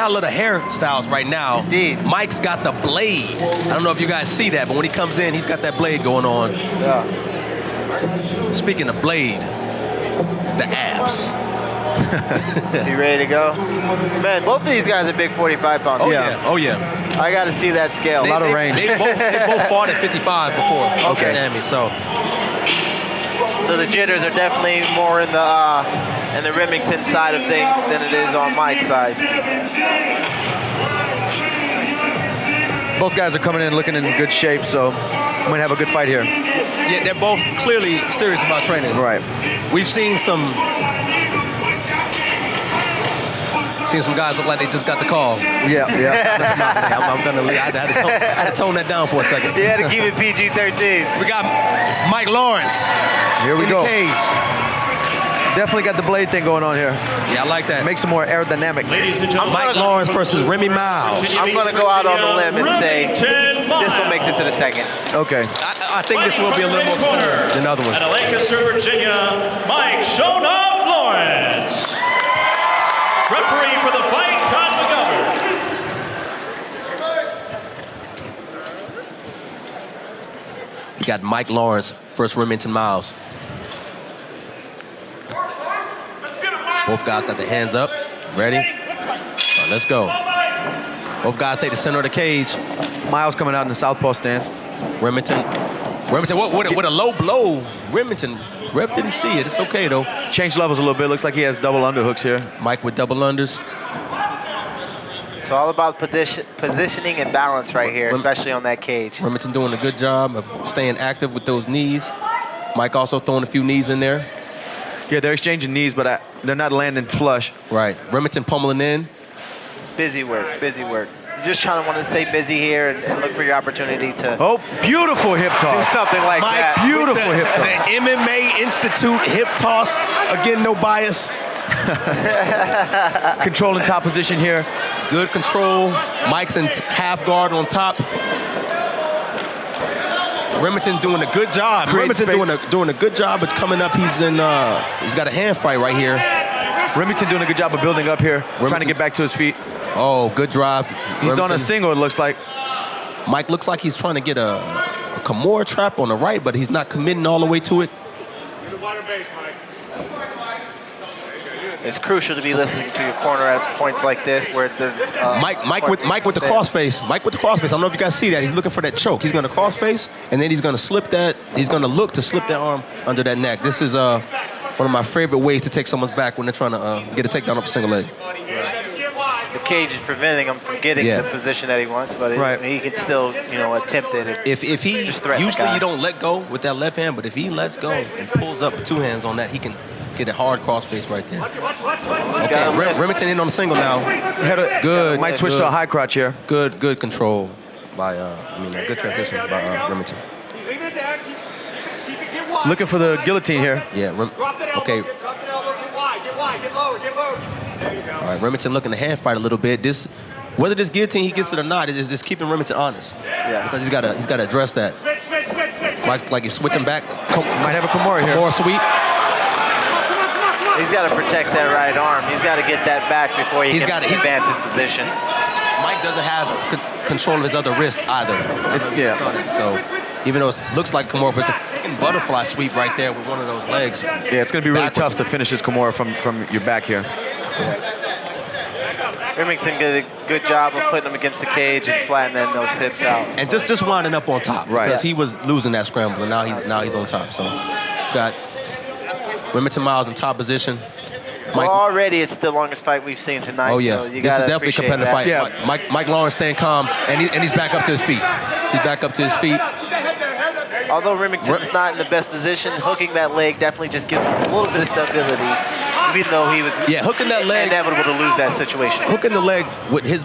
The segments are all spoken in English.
battle of the hairstyles right now. Indeed. Mike's got the blade. I don't know if you guys see that, but when he comes in, he's got that blade going on. Yeah. Speaking of blade, the abs. You ready to go? Man, both of these guys are big 45-pounders. Oh, yeah. Oh, yeah. I got to see that scale. A lot of range. They both fought at 55 before. Okay. Miami, so the jitters are definitely more in the Remington side of things than it is on Mike's side. Both guys are coming in looking in good shape, so I'm going to have a good fight here. yeah, they're both clearly serious about training. Right. We've seen some guys look like they just got the call. Yeah. I'm gonna leave. I had to tone that down for a second. You had to keep it PG-13. We got Mike Lawrence. Here we in go. the cage. Definitely got the blade thing going on here. Yeah, I like that. Makes it more aerodynamic. Ladies and gentlemen, Mike Lawrence versus Remy Miles. I'm going to go out on the limb and say this one makes it to the second. Okay. I think this will be a little more clear than other ones. Out of Lancaster, Virginia, Mike Shonoff Lawrence. Referee for the fight, Todd McGovern. We got Mike Lawrence versus Remington Miles. Both guys got their hands up. Ready? All right, let's go. Both guys take the center of the cage. Miles coming out in the southpaw stance. Remington, what a low blow. Remington, ref didn't see it. It's okay, though. Changed levels a little bit. Looks like he has double underhooks here. Mike with double unders. It's all about positioning and balance right here, especially on that cage. Remington doing a good job of staying active with those knees. Mike also throwing a few knees in there. Yeah, they're exchanging knees, but they're not landing flush. Right. Remington pummeling in. It's busy work, busy work. You're just trying to want to stay busy here and look for your opportunity to Oh, beautiful hip do toss. something like Mike, that. Beautiful hip toss. The MMA Institute hip toss. Again, no bias. Controlling top position here. Good control. Mike's in half guard on top. Remington doing a good job. Creates Remington space. doing a good job of coming up. He's got a hand fight right here. Remington doing a good job of building up here, trying to get back to his feet. Oh, good drive. He's on a Remington. single, it looks like. Mike looks like he's trying to get a Kimura trap on the right, but he's not committing all the way to it. It's crucial to be listening to your corner at points like this where there's Mike with the crossface. Mike with the crossface. I don't know if you guys see that. He's looking for that choke. He's going to crossface, and then he's going to slip that. He's going to look to slip that arm under that neck. This is one of my favorite ways to take someone's back when they're trying to get a takedown off a single leg. The cage is preventing him from getting the position that he wants, but he can still, attempt it. If he just threaten the usually guy. you don't let go with that left hand, but if he lets go and pulls up with two hands on that, he can get a hard crossface right there. Okay, Remington in on the single now. Good. Might switch to a high crotch here. Good control by good transition by Remington. Looking for the guillotine here. Yeah. Okay. All right, Remington looking to hand fight a little bit. Whether this guillotine he gets it or not, is just keeping Remington honest. Yeah. Because he's got to address that. Like he's switching back. Might have a Kimura here. Kimura sweep. He's got to protect that right arm. He's got to get that back before he can advance his position. Mike doesn't have control of his other wrist either. So even though it looks like Kimura, but he can butterfly sweep right there with one of those legs. Yeah, it's going to be really tough to finish this Kimura from your back here. Remington did a good job of putting him against the cage and flattening those hips out. And just winding up on top. Right. Because he was losing that scramble, and now he's on top. So got Remington Miles in top position. Well, already it's the longest fight we've seen tonight. Oh yeah, so you this is gotta definitely a competitive that. fight. Yeah. Mike Lawrence staying calm, and he's back up to his feet. He's back up to his feet. Although Remington's not in the best position, hooking that leg definitely just gives him a little bit of stability, even though he was hooking that leg, inevitable to lose that situation. Hooking the leg with his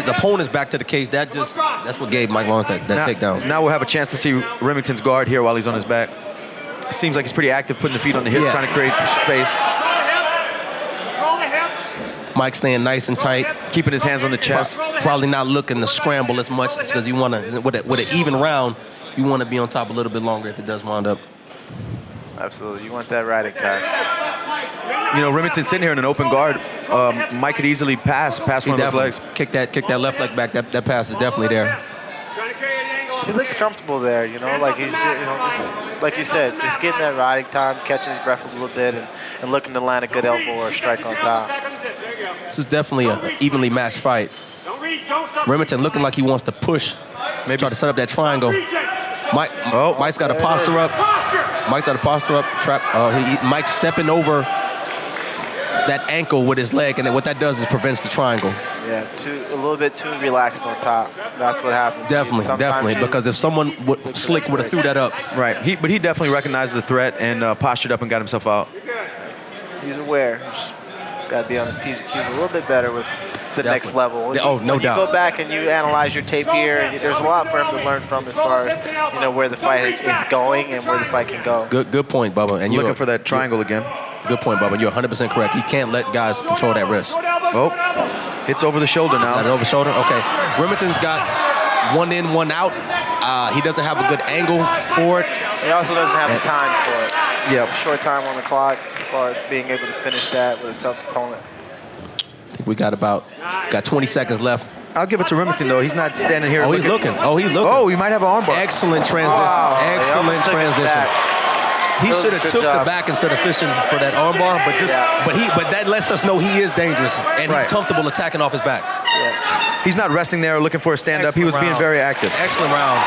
opponent's back to the cage, that's what gave Mike Lawrence that takedown. Now we'll have a chance to see Remington's guard here while he's on his back. Seems like he's pretty active, putting the feet on the hips, trying to create space. Mike staying nice and tight, keeping his hands on the chest. Probably not looking to scramble as much because you want to, with an even round, you want to be on top a little bit longer if it does wind up. Absolutely, you want that riding time. you know, Remington sitting here in an open guard, Mike could easily pass one of those legs. Kick that left leg back. That pass is definitely there. He looks comfortable there, you know, like he's, you know, just, like you said, just getting that riding time, catching his breath a little bit, and looking to land a good elbow or a strike on top. This is definitely an evenly matched fight. Remington looking like he wants to push, maybe try to set up that triangle. Mike's got a posture up. Mike's got a posture up. Trap. Mike's stepping over that ankle with his leg, and then what that does is prevents the triangle. Yeah, a little bit too relaxed on top. That's what happens. Definitely. Because if someone slick would have threw that up. Right. But he definitely recognized the threat and postured up and got himself out. He's aware. Got to be on his P's and Q's a little bit better with the next level. No doubt. You go back and you analyze your tape here, there's a lot for him to learn from as far as, you know, where the fight is going and where the fight can go. Good point, Bubba. And looking for that triangle again. Good point, Bubba. You're 100% correct. He can't let guys control that wrist. Oh, hits over the shoulder now. Over the shoulder? Okay. Remington's got one in, one out. He doesn't have a good angle for it. He also doesn't have the time for it. Yep. Short time on the clock as far as being able to finish that with a tough opponent. I think we got 20 seconds left. I'll give it to Remington, though. He's not standing here. He's looking. Oh, he might have an armbar. Excellent transition. Wow. Excellent transition. He should have took the back instead of fishing for that armbar, but that lets us know he is dangerous and he's comfortable attacking off his back. Yeah. He's not resting there looking for a stand-up. He was being very active. Excellent round.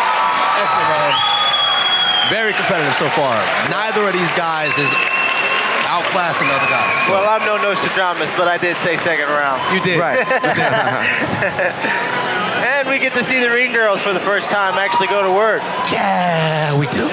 Very competitive so far. Neither of these guys is outclassing the other guys. Well, I'm no Nostradamus, but I did say second round. You did. Right. And we get to see the ring girls for the first time actually go to work. Yeah, we do.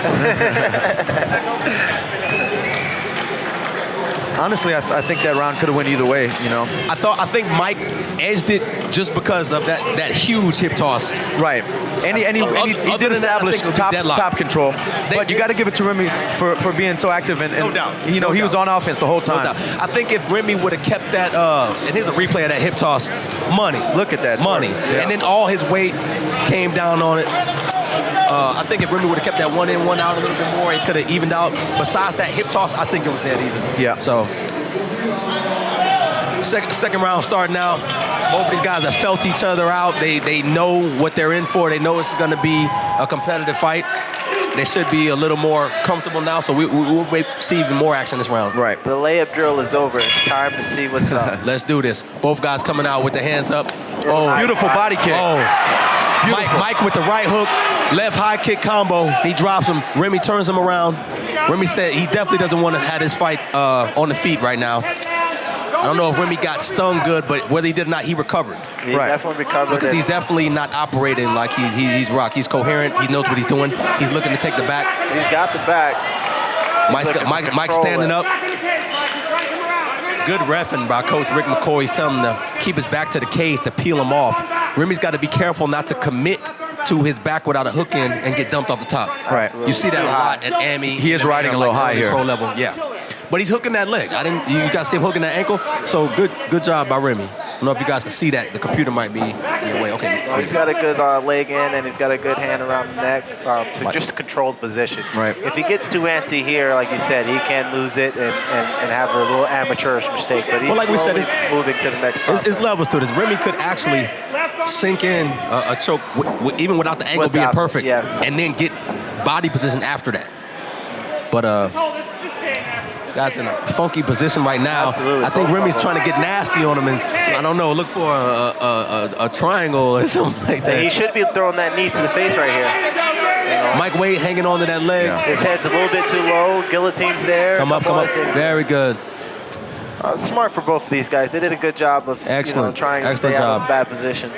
Honestly, I think that round could have went either way, you know. I think Mike edged it just because of that huge hip toss. Right. And he did establish top control. But you got to give it to Remy for being so active and no doubt. You know, he was on offense the whole time. No doubt. I think if Remy would have kept that, and here's a replay of that hip toss, money. Look at that. Money. Yeah. And then all his weight came down on it. I think if Remy would have kept that one in, one out a little bit more, it could have evened out. Besides that hip toss, I think it was dead even. Yeah. So, second round start now. Both of these guys have felt each other out. They know what they're in for. They know it's going to be a competitive fight. They should be a little more comfortable now, so we'll see even more action this round. Right. The layup drill is over. It's time to see what's up. Let's do this. Both guys coming out with their hands up. Oh, beautiful body kick. Oh. Mike with the right hook, left high kick combo. He drops him. Remy turns him around. Remy said he definitely doesn't want to have his fight on the feet right now. I don't know if Remy got stung good, but whether he did or not, he recovered. He definitely recovered. Because he's definitely not operating like he's rock. He's coherent. He knows what he's doing. He's looking to take the back. He's got the back. Mike's standing up. Good reffing by Coach Rick McCoy. He's telling him to keep his back to the cage to peel him off. Remy's got to be careful not to commit to his back without a hook in and get dumped off the top. Right. Absolutely. You see that a lot at AMI. He is riding a little high here. Pro level. Yeah. But he's hooking that leg. You got to see him hooking that ankle. So good job by Remy. I don't know if you guys can see that. The computer might be in your way. Okay. He's got a good leg in, and he's got a good hand around the neck to just control the position. Right. If he gets too antsy here, like you said, he can lose it and have a little amateurish mistake. But he's like we said, moving to the next process. There's levels to this. Remy could actually sink in a choke even without the angle being perfect, and then get body position after that. But guy's in a funky position right now. Absolutely. I think Remy's trying to get nasty on him, and I don't know, look for a triangle or something like that. He should be throwing that knee to the face right here. You know? Mike Wade hanging on to that leg. Yeah. His head's a little bit too low. Guillotine's there. Come up. Very good. Smart for both of these guys. They did a good job of trying to stay out of a bad position.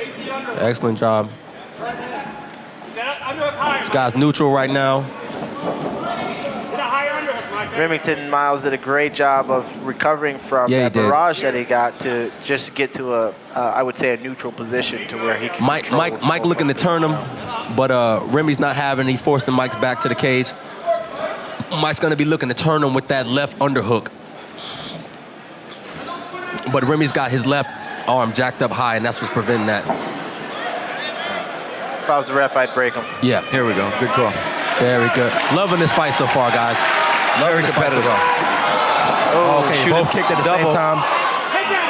Excellent job. This guy's neutral right now. Remington Miles did a great job of recovering from that barrage that he got to just get to I would say a neutral position to where he can Mike looking to turn him, but Remy's not having. He's forcing Mike's back to the cage. Mike's going to be looking to turn him with that left underhook. But Remy's got his left arm jacked up high, and that's what's preventing that. If I was the ref, I'd break him. Yeah. Here we go. Good call. Very good. Loving this fight so far, guys. Loving this fight so far. Oh, Okay, shooting both kicked at the double. same time.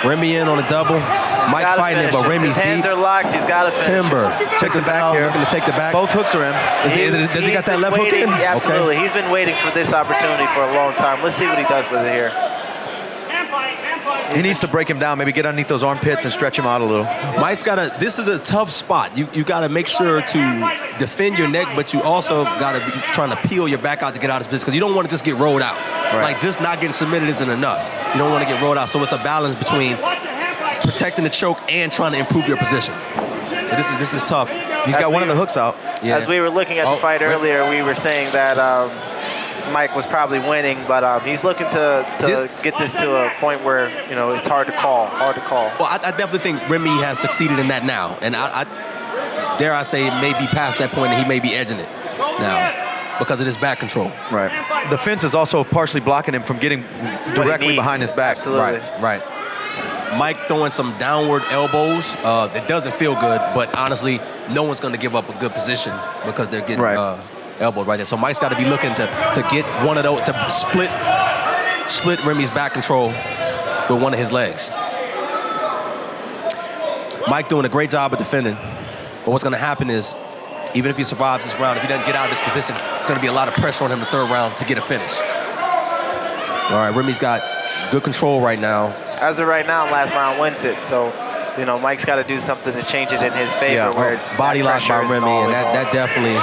Remy in on a double. Mike Gotta fighting it, finish but it. Remy's His hands deep. are locked. He's got to finish. Timber, took him down, here. looking to take the back. Both hooks are in. Does he got that left hook in? Yeah, absolutely. Okay. He's been waiting for this opportunity for a long time. Let's see what he does with it here. He needs to break him down, maybe get underneath those armpits and stretch him out a little. Mike's this is a tough spot. You got to make sure to defend your neck, but you also got to be trying to peel your back out to get out of this position because you don't want to just get rolled out. Right. Like just not getting submitted isn't enough. You don't want to get rolled out. So it's a balance between protecting the choke and trying to improve your position. So this is tough. He's got one of the hooks out. Yeah. As we were looking at the fight earlier, we were saying that Mike was probably winning, but he's looking to get this to a point where, you know, it's hard to call. Well, I definitely think Remy has succeeded in that now. And I dare I say, maybe past that point, and he may be edging it now because of his back control. Right. The fence is also partially blocking him from getting directly behind his back. Absolutely. Right. Mike throwing some downward elbows. That doesn't feel good, but honestly, no one's going to give up a good position because they're getting elbowed right there. So Mike's got to be looking to get one of those, to split Remy's back control with one of his legs. Mike doing a great job of defending, but what's going to happen is, even if he survives this round, if he doesn't get out of this position, it's going to be a lot of pressure on him the third round to get a finish. All right, Remy's got good control right now. As of right now, last round wins it. So, you know, Mike's got to do something to change it in his favor. Yeah. Where Body lock by pressure isn't Remy, and always that definitely.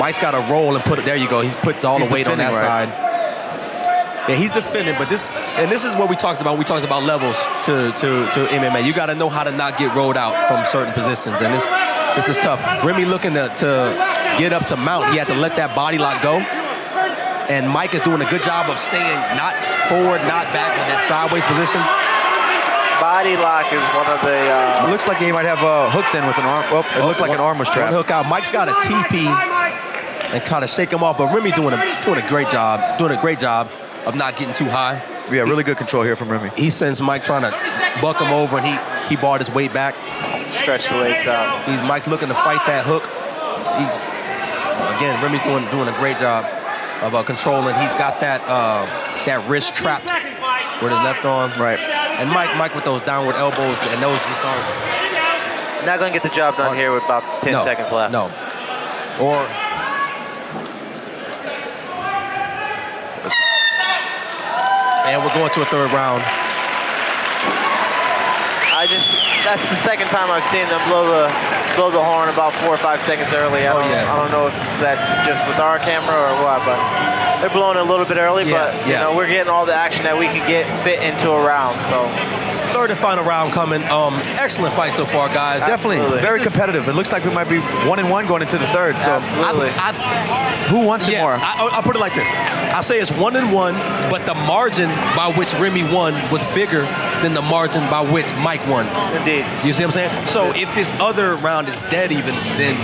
Mike's got to roll and put it. There you go. He's put all the weight on that defending, side. Yeah, he's defending, but this is what we talked about. We talked about levels to MMA. You got to know how to not get rolled out from certain positions, and this is tough. Remy looking to get up to mount. He had to let that body lock go. And Mike is doing a good job of staying not forward, not back in that sideways position. Body lock is one of the... It looks like he might have hooks in with an arm. Well, it looked like an arm was trapped. One hook out. Mike's got a TP and kind of shake him off, but Remy doing a great job of not getting too high. Yeah, really good control here from Remy. He sends Mike trying to buck him over, and he barred his weight back. Stretch the legs out. Mike's looking to fight that hook. Again, Remy's doing a great job of controlling. He's got that wrist trapped with his left arm. Right. And Mike with those downward elbows and those just aren't. Not going to get the job done here with about 10 seconds left. No. Or. And we're going to a third round. That's the second time I've seen them blow the horn about 4 or 5 seconds early. I don't know if that's just with our camera or what, but they're blowing it a little bit early. But you know, we're getting all the action that we can get fit into a round. So. Third and final round coming. Excellent fight so far, guys. Definitely very competitive. It looks like we might be 1-1 going into the third. So absolutely. Who wants it more? I'll put it like this. I say it's 1-1, but the margin by which Remy won was bigger than the margin by which Mike won. Indeed. You see what I'm saying? So if this other round is dead even, then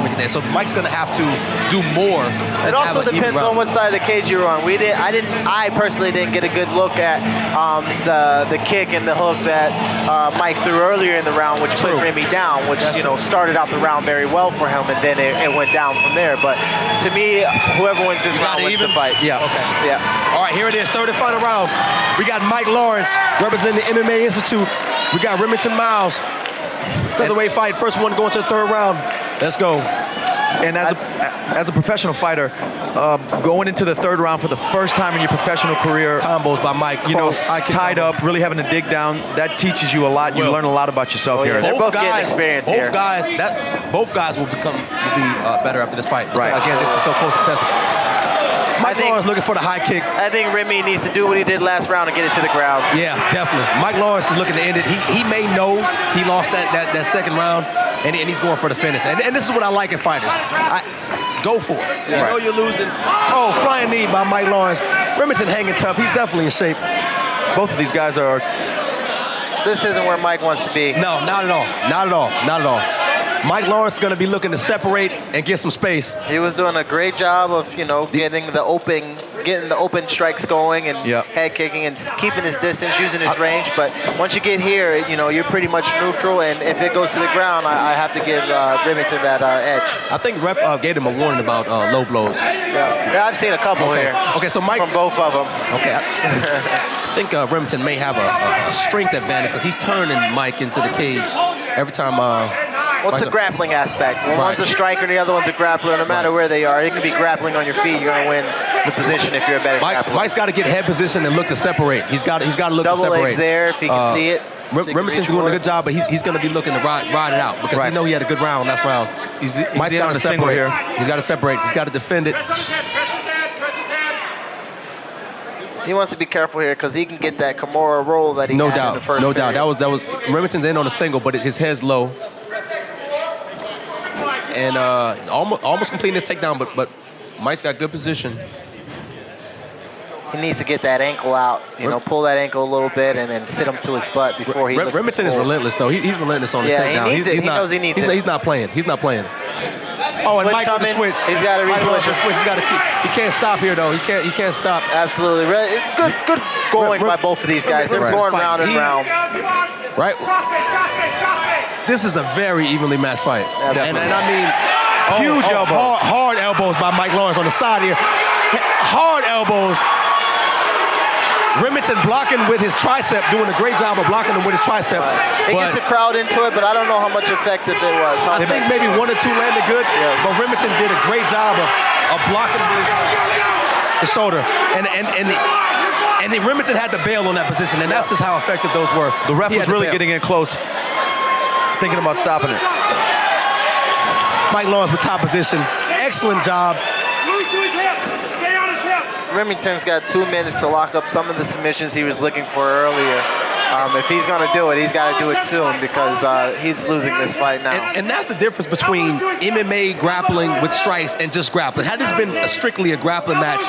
look at that. So Mike's gonna have to do more. It also depends on what side of the cage you're on. I personally didn't get a good look at the kick and the hook that Mike threw earlier in the round, which put Remy down, which started out the round very well for him, and then it went down from there. But to me, whoever wins this round wins the fight. Yeah. Okay. Yeah. All right, here it is, third and final round. We got Mike Lawrence representing the MMA Institute. We got Remington Miles, featherweight fight. First one going to the third round. Let's go. And as a professional fighter, going into the third round for the first time in your professional career, combos by Mike, tied up, really having to dig down, that teaches you a lot. You learn a lot about yourself here. They're both getting experience here. Both guys will be better after this fight. Right. Again, this is so close to testing. Mike Lawrence looking for the high kick. I think Remy needs to do what he did last round and get it to the ground. Yeah, definitely. Mike Lawrence is looking to end it. He may know he lost that second round, and he's going for the finish. And this is what I like in fighters. Go for it. You know you're losing. Oh, flying knee by Mike Lawrence. Remington hanging tough. He's definitely in shape. Both of these guys are. This isn't where Mike wants to be. No, not at all. Not at all. Not at all. Mike Lawrence is going to be looking to separate and get some space. He was doing a great job of, getting the open strikes going and head kicking and keeping his distance, using his range. But once you get here, you're pretty much neutral. And if it goes to the ground, I have to give Remington that edge. I think ref gave him a warning about low blows. Yeah, I've seen a couple here. Okay, so Mike. From both of them. Okay. I think Remington may have a strength advantage because he's turning Mike into the cage every time. What's the grappling aspect? When one's a striker and the other one's a grappler, no matter where they are, you can be grappling on your feet. You're going to win the position if you're a better grappler. Mike's got to get head position and look to separate. He's got to look to separate. Double legs there if he can see it. Remington's doing a good job, but he's going to be looking to ride it out because he know he had a good round last round. Mike's got to separate here. He's got to separate. He's got to defend it. He wants to be careful here because he can get that Kimura roll that he had in the first No period. doubt. That was Remington's in on a single, but his head's low. And he's almost completing his takedown, but Mike's got good position. He needs to get that ankle out, pull that ankle a little bit and then sit him to his butt before he looks Remington is relentless, though. He's relentless on his takedown. He knows he needs it. He's not playing. He's not playing. Oh, and Mike with the switch. He's got to re-switch. He can't stop here, though. He can't stop. Absolutely. Good going by both of these guys. They're going round and round. Right? This is a very evenly matched fight. And I mean, huge elbow. Hard elbows by Mike Lawrence on the side here. Hard elbows. Remington blocking with his tricep, doing a great job of blocking him with his tricep. He gets the crowd into it, but I don't know how much effective it was. I think maybe 1 or 2 landed good, but Remington did a great job of blocking with his shoulder. And Remington had to bail on that position, and that's just how effective those were. The ref was really getting in close, thinking about stopping it. Mike Lawrence with top position. Excellent job. Move to his hips. Stay on his hips. Remington's got 2 minutes to lock up some of the submissions he was looking for earlier. If he's going to do it, he's got to do it soon because he's losing this fight now. And that's the difference between MMA grappling with strikes and just grappling. Had this been strictly a grappling match,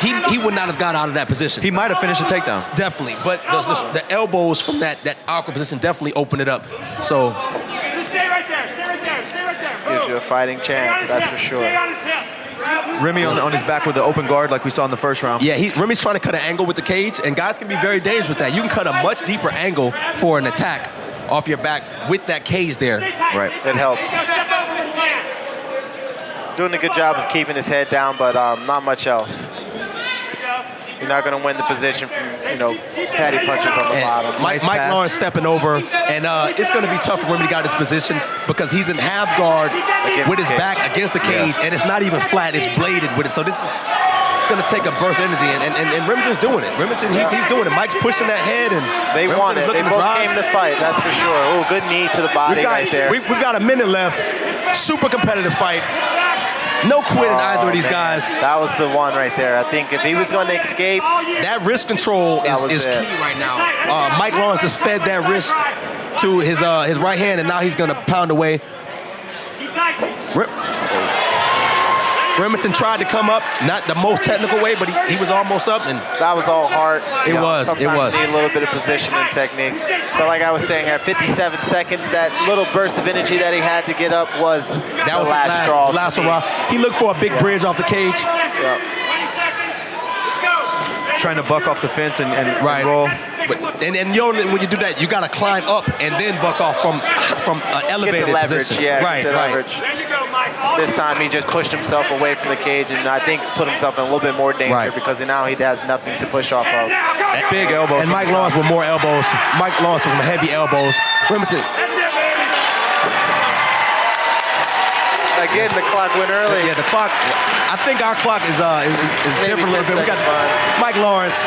he would not have got out of that position. He might have finished the takedown. Definitely. But the elbows from that awkward position definitely opened it up. So. Just stay right there. Stay right there. Stay right there. Gives you a fighting chance, that's for sure. Stay on his hips. Remy on his back with the open guard like we saw in the first round. Yeah, Remy's trying to cut an angle with the cage, and guys can be very dangerous with that. You can cut a much deeper angle for an attack off your back with that cage there. Right, it helps. Doing a good job of keeping his head down, but not much else. You're not going to win the position from, patty punches on the bottom. Mike Lawrence stepping over, and it's going to be tough for Remy to get out of this position because he's in half guard with his back against the cage, and it's not even flat, it's bladed with it. So this is going to take a burst of energy, and Remington's doing it. Remington, he's doing it. Mike's pushing that head, and they want it. They both came to fight, that's for sure. Oh, good knee to the body right there. We've got a minute left. Super competitive fight. No quitting either of these guys. That was the one right there. I think if he was going to escape. That wrist control is key right now. Mike Lawrence just fed that wrist to his right hand, and now he's going to pound away. Remington tried to come up, not the most technical way, but he was almost up. And that was all hard. It was. Sometimes you need a little bit of position and technique. But like I was saying, at 57 seconds, that little burst of energy that he had to get up was the last straw. Last hurrah. He looked for a big bridge off the cage. Yeah. Trying to buck off the fence and roll. But, and when you do that, you got to climb up and then buck off from elevated leverage, position. Yeah, right. Leverage. This time he just pushed himself away from the cage and I think put himself in a little bit more danger because now he has nothing to push off of. Big elbow. And Mike Lawrence with more elbows. Mike Lawrence with some heavy elbows. Remington. Again, the clock went early. Yeah, the clock. I think our clock is different a little bit. We got Mike Lawrence.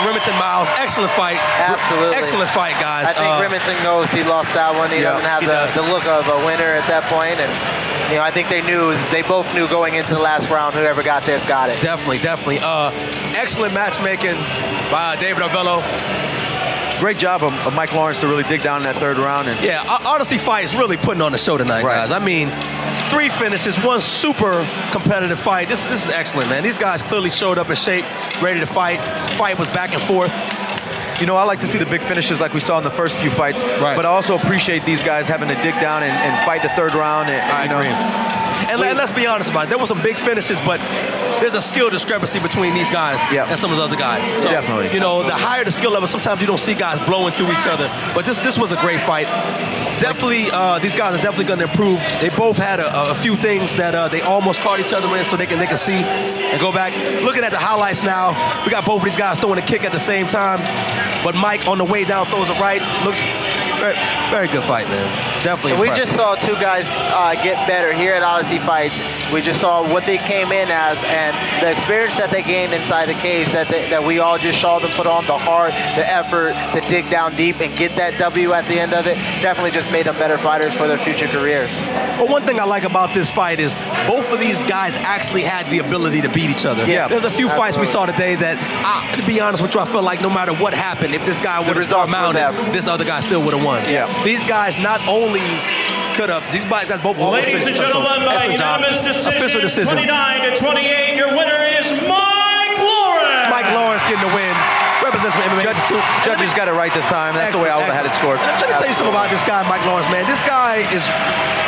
Remington Miles, excellent fight. Absolutely. Excellent fight, guys. I think Remington knows he lost that one. He doesn't have the look of a winner at that point. And, I think they both knew going into the last round, whoever got this got it. Definitely. Excellent matchmaking by David Arvello. Great job of Mike Lawrence to really dig down in that third round. And Odyssey Fights really putting on the show tonight, guys. I mean, 3 finishes, 1 super competitive fight. This is excellent, man. These guys clearly showed up in shape, ready to fight. Fight was back and forth. You know, I like to see the big finishes like we saw in the first few fights, but I also appreciate these guys having to dig down and fight the third round. I agree. And let's be honest about it. There were some big finishes, but there's a skill discrepancy between these guys and some of the other guys. So, definitely. You know, the higher the skill level, sometimes you don't see guys blowing through each other. But this was a great fight. Definitely, these guys are definitely going to improve. They both had a few things that they almost caught each other in, so they can see and go back. Looking at the highlights now, we got both of these guys throwing a kick at the same time. But Mike on the way down throws a right. Looks very, very good fight, man. Definitely. We just saw two guys get better here at Odyssey Fights. We just saw what they came in as and the experience that they gained inside the cage that we all just saw them put on, the heart, the effort to dig down deep and get that W at the end of it. Definitely just made them better fighters for their future careers. Well, one thing I like about this fight is both of these guys actually had the ability to beat each other. Yeah, there's a few fights we saw today that, to be honest with you, I felt like no matter what happened, if this guy would have mounted, this other guy still would have won. Yeah. These guys not only could have, these guys both almost Ladies and finished. gentlemen, by unanimous Official decision. 29-28, your winner is Mike Lawrence. Mike Lawrence getting the win. Represents the MMA Institute. Judges got it right this time. That's the way I would have had it scored. Let me tell you something about this guy, Mike Lawrence, man. This guy is,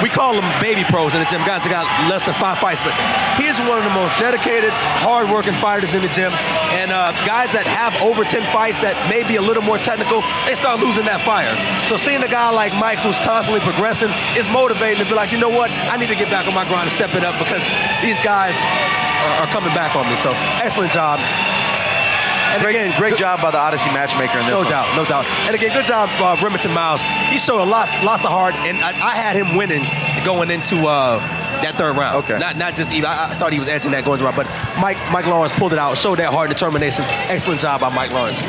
we call him baby pros in the gym, guys that got less than 5 fights, but he's one of the most dedicated, hard-working fighters in the gym. And guys that have over 10 fights that may be a little more technical, they start losing that fire. So seeing a guy like Mike who's constantly progressing is motivating to be like, you know what, I need to get back on my grind and step it up because these guys are coming back on me. So excellent job. And great job by the Odyssey matchmaker in this No doubt. And again, good job, Remington Miles. He showed lots of heart, and I had him winning going into that third round. Okay. Not just even. I thought he was edging that going to round, but Mike Lawrence pulled it out, showed that heart and determination. Excellent job by Mike Lawrence.